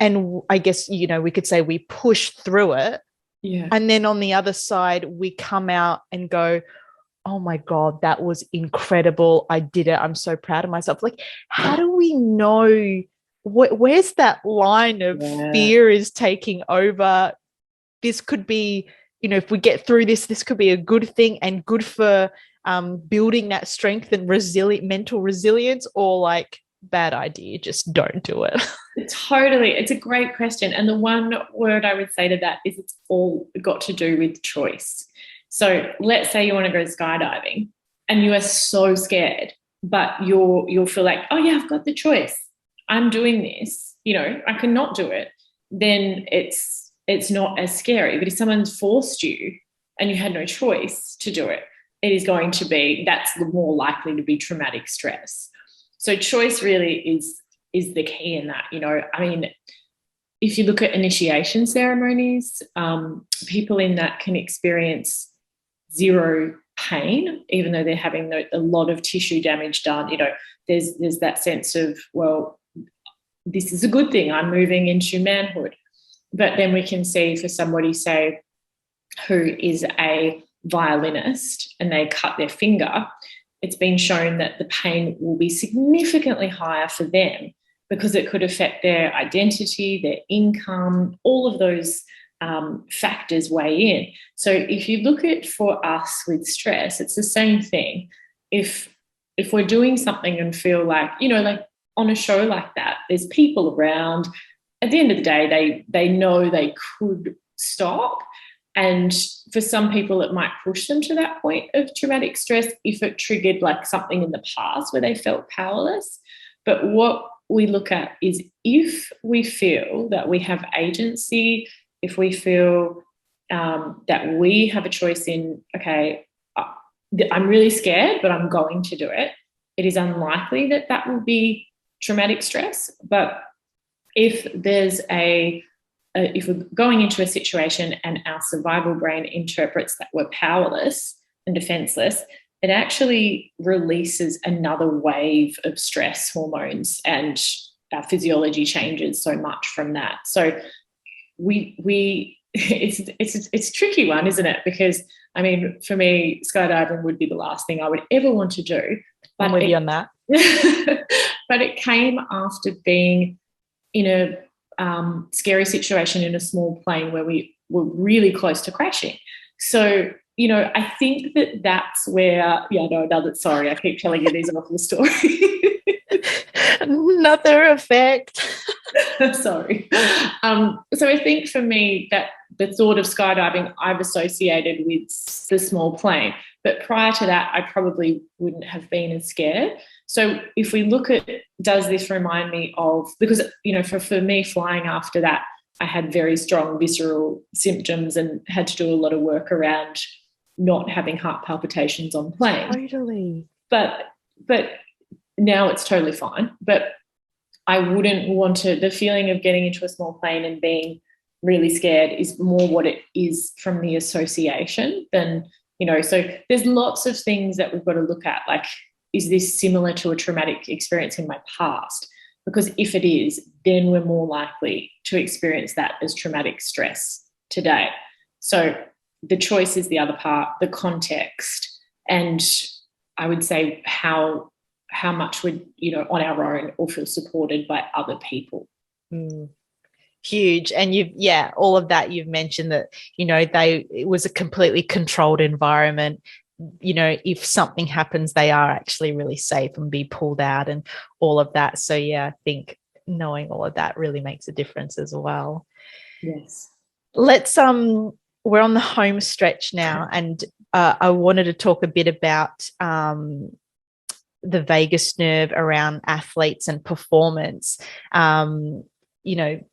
and I guess, we could say we push through it. Yeah. And then on the other side, we come out and go, oh my God, that was incredible. I did it. I'm so proud of myself. Like, how do we know where's that line of fear is taking over? This could be, if we get through this could be a good thing and good for building that strength and mental resilience, or like, bad idea, just don't do it. Totally. It's a great question. And the one word I would say to that is it's all got to do with choice. So let's say you want to go skydiving and you are so scared, but you'll feel like, oh yeah, I've got the choice. I'm doing this, I cannot do it. Then it's not as scary. But if someone's forced you and you had no choice to do it, it is going to be, that's more likely to be traumatic stress. So choice really is the key in that. I mean, if you look at initiation ceremonies, people in that can experience zero pain, even though they're having a lot of tissue damage done. There's that sense of, well, this is a good thing. I'm moving into manhood. But then we can see for somebody, say, who is a violinist and they cut their finger, it's been shown that the pain will be significantly higher for them because it could affect their identity, their income, all of those factors weigh in. So if you look at, for us with stress, it's the same thing. If we're doing something and feel like, like on a show like that, there's people around, at the end of the day, they know they could stop. And for some people, it might push them to that point of traumatic stress if it triggered like something in the past where they felt powerless. But what we look at is, if we feel that we have agency, if we feel that we have a choice in, okay, I'm really scared, but I'm going to do it, it is unlikely that will be traumatic stress. But if there's if we're going into a situation and our survival brain interprets that we're powerless and defenseless, it actually releases another wave of stress hormones, and our physiology changes so much from that. So it's a tricky one, isn't it? Because I mean, for me, skydiving would be the last thing I would ever want to do. But I'm with you on that. But it came after being in a scary situation in a small plane where we were really close to crashing. So, I think that's where, sorry, I keep telling you these awful stories. Another effect. Sorry. So I think for me that the thought of skydiving I've associated with the small plane, but prior to that, I probably wouldn't have been as scared. So if we look at, does this remind me of, because, for me, flying after that, I had very strong visceral symptoms and had to do a lot of work around not having heart palpitations on plane. Totally. But now it's totally fine. But I wouldn't want to, the feeling of getting into a small plane and being really scared is more what it is from the association than, so there's lots of things that we've got to look at. Like, is this similar to a traumatic experience in my past? Because if it is, then we're more likely to experience that as traumatic stress today. So the choice is the other part, the context, and I would say how much we're, on our own or feel supported by other people. Huge. And all of that you've mentioned that, it was a completely controlled environment. If something happens, they are actually really safe and be pulled out and all of that. So I think knowing all of that really makes a difference as well. Yes. Let's we're on the home stretch now, and I wanted to talk a bit about the vagus nerve around athletes and performance,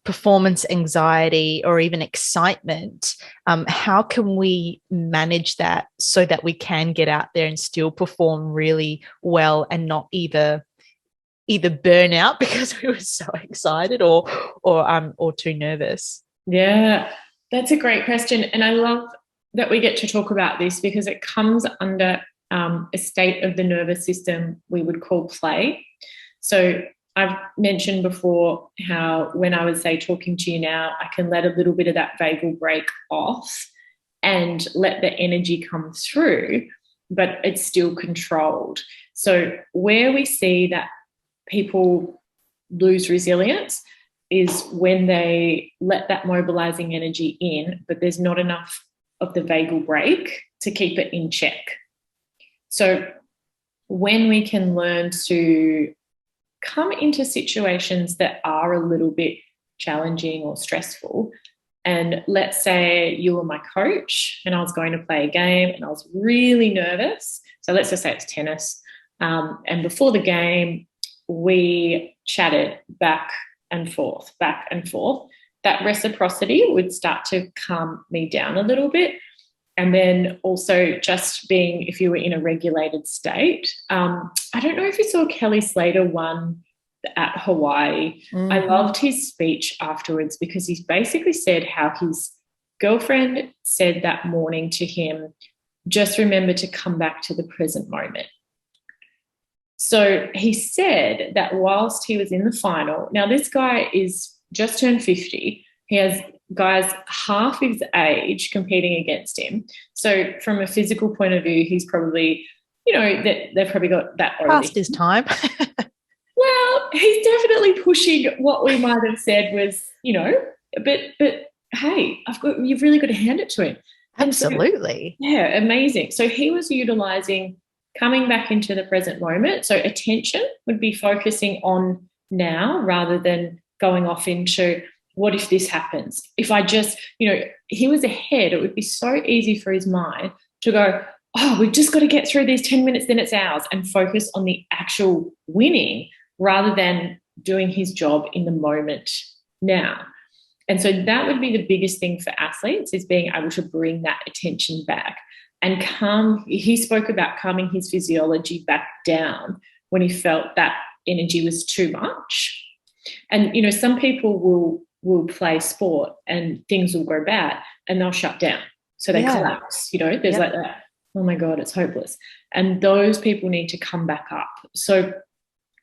performance anxiety or even excitement. How can we manage that so that we can get out there and still perform really well and not either burn out because we were so excited or too nervous? Yeah, that's a great question. And I love that we get to talk about this because it comes under a state of the nervous system we would call play. So I've mentioned before how when I would say talking to you now, I can let a little bit of that vagal brake off and let the energy come through, but it's still controlled. So where we see that people lose resilience is when they let that mobilizing energy in, but there's not enough of the vagal brake to keep it in check. So when we can learn to come into situations that are a little bit challenging or stressful, and let's say you were my coach and I was going to play a game and I was really nervous. So let's just say it's tennis. And before the game, we chatted back and forth. That reciprocity would start to calm me down a little bit. And then also just being, if you were in a regulated state, I don't know if you saw Kelly Slater won at Hawaii. Mm-hmm. I loved his speech afterwards because he basically said how his girlfriend said that morning to him, just remember to come back to the present moment. So he said that whilst he was in the final, now this guy is just turned 50. He has guys half his age competing against him. So from a physical point of view, he's probably, they've probably got that already. Past his time. Well, he's definitely pushing what we might have said was, but hey, you've really got to hand it to him. Absolutely. So, yeah, amazing. So he was utilizing coming back into the present moment. So attention would be focusing on now rather than going off into what if this happens? If I just, he was ahead, it would be so easy for his mind to go, oh, we've just got to get through these 10 minutes, then it's ours, and focus on the actual winning rather than doing his job in the moment now. And so that would be the biggest thing for athletes, is being able to bring that attention back and calm. He spoke about calming his physiology back down when he felt that energy was too much. And, some people will play sport and things will go bad and they'll shut down. So they collapse, there's like that, oh my God, it's hopeless. And those people need to come back up. So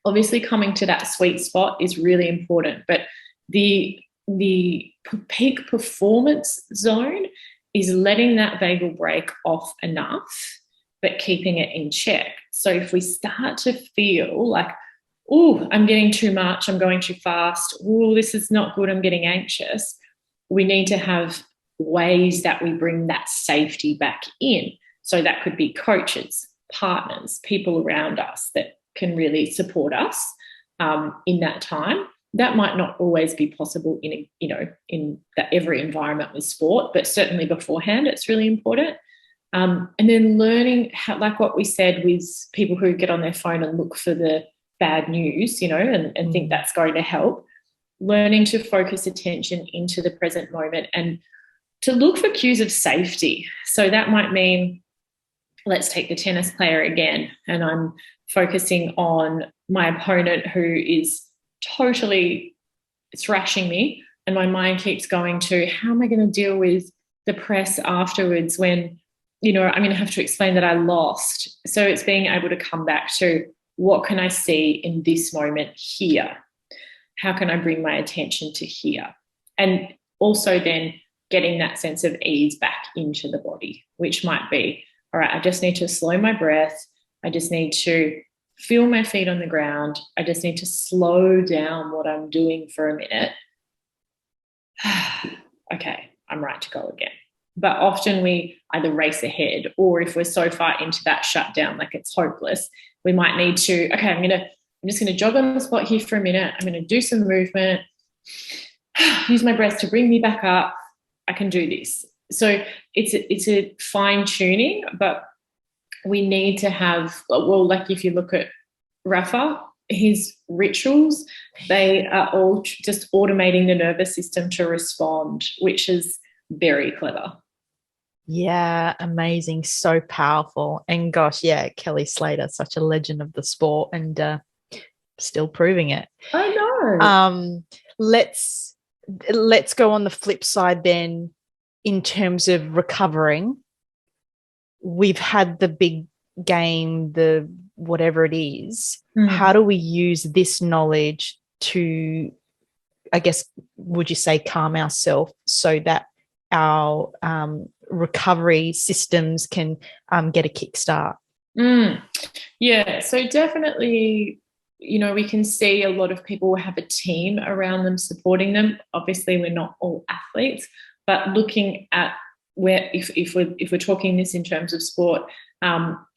obviously coming to that sweet spot is really important, but the peak performance zone is letting that vagal brake off enough, but keeping it in check. So if we start to feel like, oh, I'm getting too much, I'm going too fast, oh, this is not good, I'm getting anxious, we need to have ways that we bring that safety back in. So that could be coaches, partners, people around us that can really support us in that time. That might not always be possible in every environment with sport, but certainly beforehand, it's really important. And then learning how, like what we said, with people who get on their phone and look for the bad news, and think that's going to help, learning to focus attention into the present moment and to look for cues of safety. So that might mean, let's take the tennis player again, and I'm focusing on my opponent who is totally thrashing me, and my mind keeps going to, how am I going to deal with the press afterwards when, I'm going to have to explain that I lost. So it's being able to come back to, what can I see in this moment here? How can I bring my attention to here? And also then getting that sense of ease back into the body, which might be, all right, I just need to slow my breath. I just need to feel my feet on the ground. I just need to slow down what I'm doing for a minute. Okay, I'm right to go again. But often we either race ahead, or if we're so far into that shutdown, like it's hopeless, we might need to, okay, I'm just going to jog on the spot here for a minute. I'm going to do some movement, use my breath to bring me back up. I can do this. So it's a fine tuning, but we need to have, well, like if you look at Rafa, his rituals, they are all just automating the nervous system to respond, which is very clever. Yeah, amazing. So powerful. And gosh, yeah, Kelly Slater, such a legend of the sport and still proving it. I know. Let's go on the flip side then in terms of recovering. We've had the big game, the whatever it is. How do we use this knowledge to, I guess, would you say, calm ourselves so that our recovery systems can get a kickstart? Yeah, so definitely, we can see a lot of people have a team around them supporting them. Obviously, we're not all athletes, but looking at where, if we're talking this in terms of sport,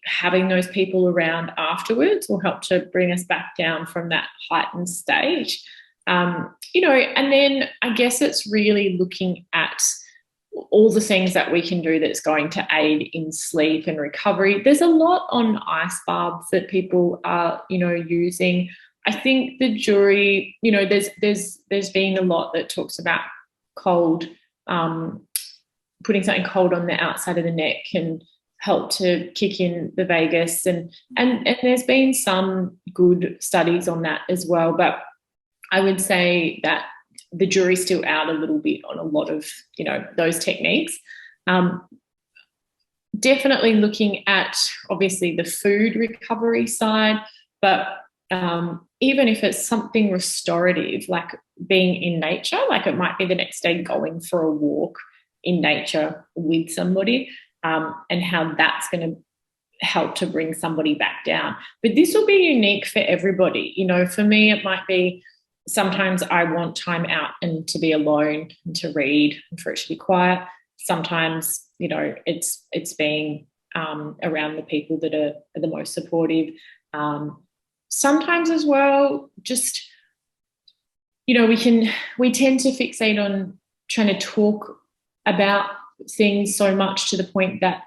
having those people around afterwards will help to bring us back down from that heightened stage. And then I guess it's really looking at all the things that we can do that's going to aid in sleep and recovery. There's a lot on ice baths that people are, using. I think the jury, there's been a lot that talks about cold, putting something cold on the outside of the neck can help to kick in the vagus, and there's been some good studies on that as well. But I would say that the jury's still out a little bit on a lot of, those techniques. Definitely looking at, obviously, the food recovery side, but even if it's something restorative, like being in nature, like it might be the next day going for a walk in nature with somebody, and how that's going to help to bring somebody back down. But this will be unique for everybody. For me, it might be, sometimes I want time out and to be alone and to read and for it to be quiet. Sometimes, it's being around the people that are the most supportive. Sometimes as well, just, we tend to fixate on trying to talk about things so much to the point that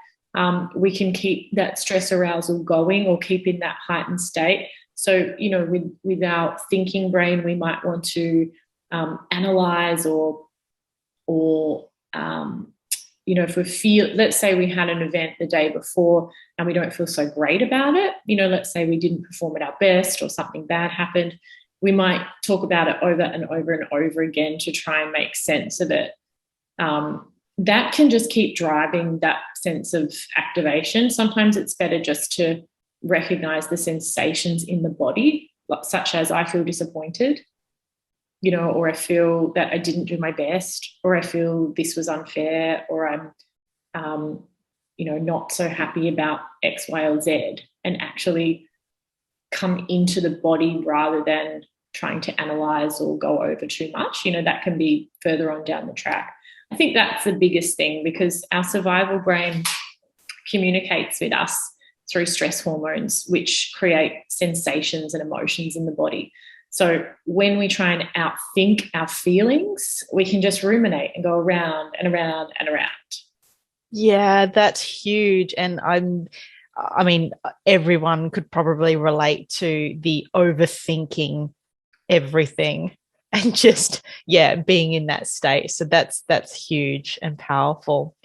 we can keep that stress arousal going or keep in that heightened state. So, with our thinking brain, we might want to analyze or if we feel, let's say we had an event the day before and we don't feel so great about it, let's say we didn't perform at our best or something bad happened, we might talk about it over and over and over again to try and make sense of it. That can just keep driving that sense of activation. Sometimes it's better just to recognize the sensations in the body, such as I feel disappointed, or I feel that I didn't do my best, or I feel this was unfair, or I'm, not so happy about X, Y, or Z, and actually come into the body rather than trying to analyze or go over too much. That can be further on down the track. I think that's the biggest thing, because our survival brain communicates with us through stress hormones, which create sensations and emotions in the body. So when we try and outthink our feelings, we can just ruminate and go around and around and around. Yeah, that's huge. And everyone could probably relate to the overthinking everything and just, being in that state. So that's huge and powerful.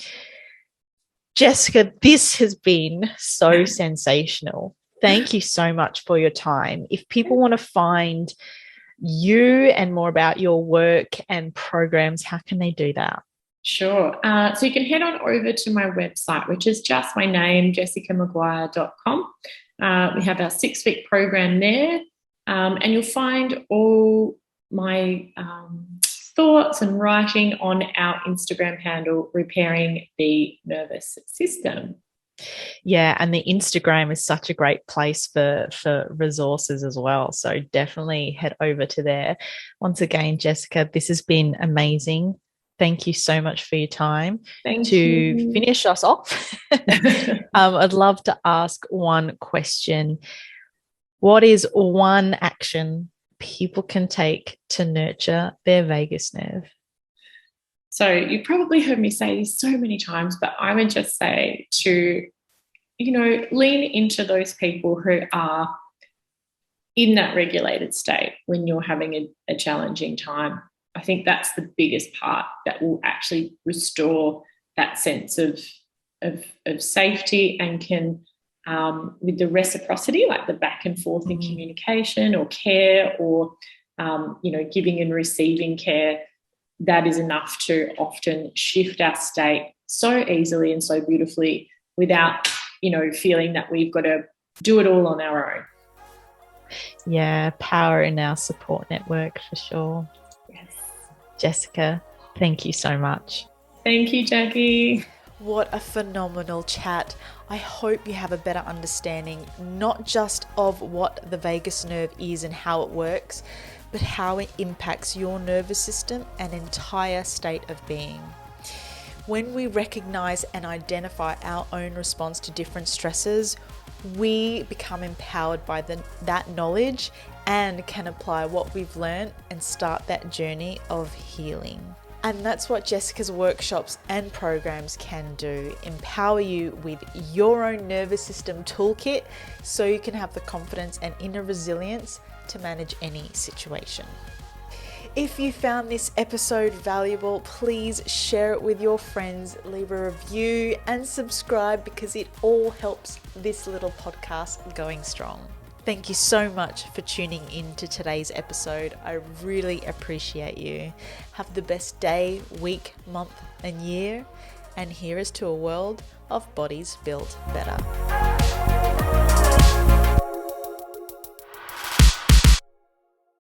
Jessica, this has been so sensational. Thank you so much for your time. If people want to find you and more about your work and programs, how can they do that? Sure. So you can head on over to my website, which is just my name, jessicamaguire.com. We have our 6-week program there, and you'll find all my thoughts and writing on our Instagram handle, Repairing the Nervous System. Yeah, and the Instagram is such a great place for resources as well. So definitely head over to there. Once again, Jessica, this has been amazing. Thank you so much for your time. Thank you. Finish us off, I'd love to ask one question. What is one action people can take to nurture their vagus nerve? So you probably heard me say this so many times, but I would just say to, lean into those people who are in that regulated state when you're having a challenging time. I think that's the biggest part that will actually restore that sense of safety, and can, with the reciprocity, like the back and forth in communication or care, or giving and receiving care, that is enough to often shift our state so easily and so beautifully without, feeling that we've got to do it all on our own. Yeah, power in our support network for sure. Yes. Jessica, thank you so much. Thank you, Jackie. What a phenomenal chat. I hope you have a better understanding, not just of what the vagus nerve is and how it works, but how it impacts your nervous system and entire state of being. When we recognize and identify our own response to different stresses, we become empowered by that knowledge and can apply what we've learned and start that journey of healing. And that's what Jessica's workshops and programs can do, empower you with your own nervous system toolkit so you can have the confidence and inner resilience to manage any situation. If you found this episode valuable, please share it with your friends, leave a review and subscribe, because it all helps this little podcast going strong. Thank you so much for tuning in to today's episode. I really appreciate you. Have the best day, week, month and year, and here is to a world of bodies built better.